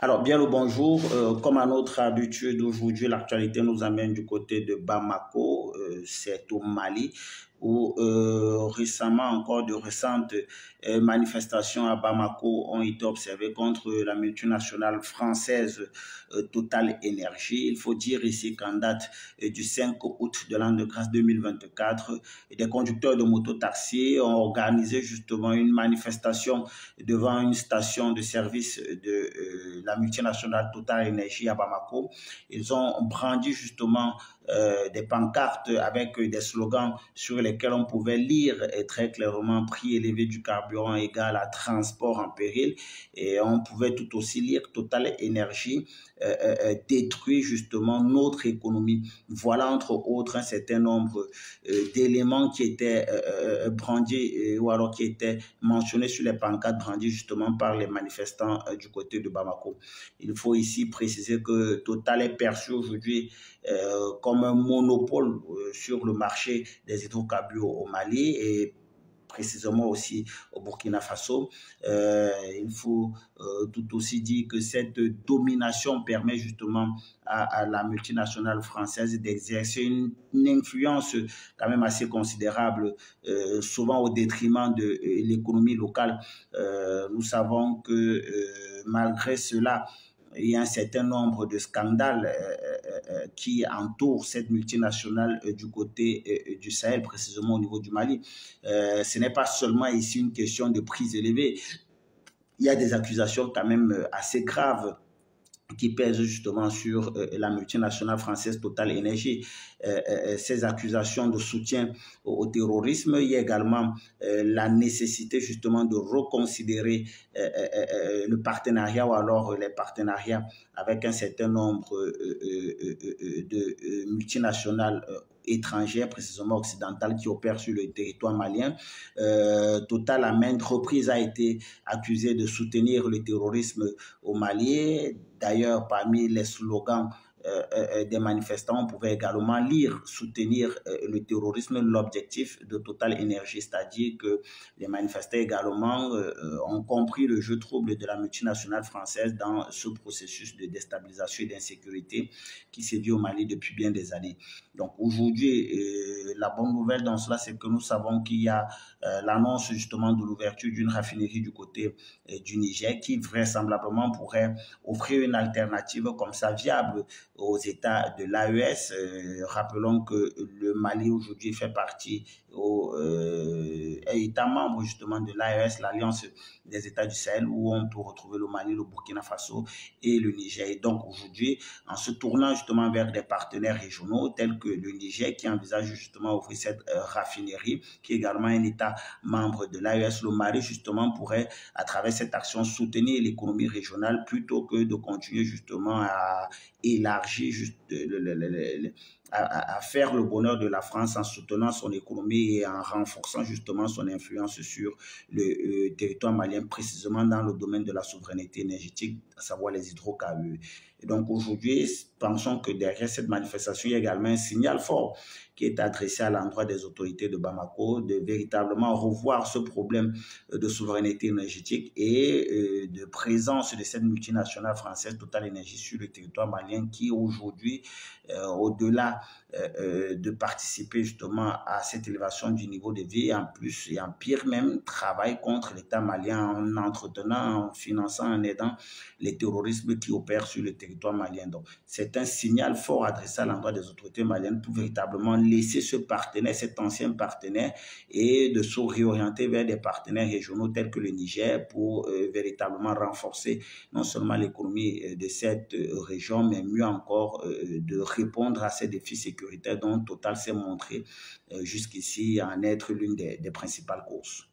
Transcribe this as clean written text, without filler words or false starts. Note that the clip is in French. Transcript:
Alors, bien le bonjour. Comme à notre habitude, aujourd'hui, l'actualité nous amène du côté de Bamako, c'est au Mali, où récemment, encore de récentes manifestations à Bamako ont été observées contre la multinationale française Total Énergie. Il faut dire ici qu'en date du 5 août de l'an de grâce 2024, des conducteurs de moto-taxi ont organisé justement une manifestation devant une station de service de la multinationale Total Énergie à Bamako. Ils ont brandi justement des pancartes avec des slogans sur lesquels on pouvait lire très clairement prix élevé du carburant égal à transport en péril, et on pouvait tout aussi lire Total Énergie détruit justement notre économie. Voilà entre autres un certain nombre d'éléments qui étaient brandis ou alors qui étaient mentionnés sur les pancartes brandies justement par les manifestants du côté de Bamako. Il faut ici préciser que Total est perçu aujourd'hui comme un monopole sur le marché des hydrocarbures au Mali et précisément aussi au Burkina Faso. Il faut tout aussi dire que cette domination permet justement à la multinationale française d'exercer une influence quand même assez considérable, souvent au détriment de l'économie locale. Nous savons que malgré cela, il y a un certain nombre de scandales qui entourent cette multinationale du côté du Sahel, précisément au niveau du Mali. Ce n'est pas seulement ici une question de prix élevés. Il y a des accusations quand même assez graves qui pèsent justement sur la multinationale française Total Énergie. Ces accusations de soutien au terrorisme, il y a également la nécessité justement de reconsidérer le partenariat ou alors les partenariats avec un certain nombre de multinationales étrangères, précisément occidentales, qui opèrent sur le territoire malien. Total, à maintes reprises, a été accusé de soutenir le terrorisme au Mali. D'ailleurs, parmi les slogans des manifestants, on pouvait également lire soutenir le terrorisme, l'objectif de Total Énergie, c'est-à-dire que les manifestants également ont compris le jeu trouble de la multinationale française dans ce processus de déstabilisation et d'insécurité qui sévit au Mali depuis bien des années. Donc aujourd'hui, la bonne nouvelle dans cela, c'est que nous savons qu'il y a l'annonce justement de l'ouverture d'une raffinerie du côté du Niger qui vraisemblablement pourrait offrir une alternative comme ça viable aux États de l'AES. Rappelons que le Mali aujourd'hui fait partie État membre justement de l'AES, l'Alliance des États du Sahel, où on peut retrouver le Mali, le Burkina Faso et le Niger. Et donc aujourd'hui, en se tournant justement vers des partenaires régionaux tels que le Niger qui envisage justement d'ouvrir cette raffinerie, qui est également un État membre de l'AES, le Mali justement pourrait à travers cette action soutenir l'économie régionale plutôt que de continuer justement à élargir à faire le bonheur de la France en soutenant son économie et en renforçant justement son influence sur le territoire malien, précisément dans le domaine de la souveraineté énergétique, à savoir les hydrocarbures. Et donc aujourd'hui, pensons que derrière cette manifestation, il y a également un signal fort qui est adressé à l'endroit des autorités de Bamako de véritablement revoir ce problème de souveraineté énergétique et de présence de cette multinationale française Total Énergie sur le territoire malien qui aujourd'hui, au-delà de participer justement à cette élévation du niveau de vie, en plus et en pire même, travaille contre l'État malien en entretenant, en finançant, en aidant les terrorismes qui opèrent sur le territoire malien. Donc, c'est un signal fort adressé à l'endroit des autorités maliennes pour véritablement laisser ce partenaire, cet ancien partenaire, et de se réorienter vers des partenaires régionaux tels que le Niger pour véritablement renforcer non seulement l'économie de cette région, mais mieux encore de répondre à ces défis sécuritaires dont Total s'est montré jusqu'ici en être l'une des principales causes.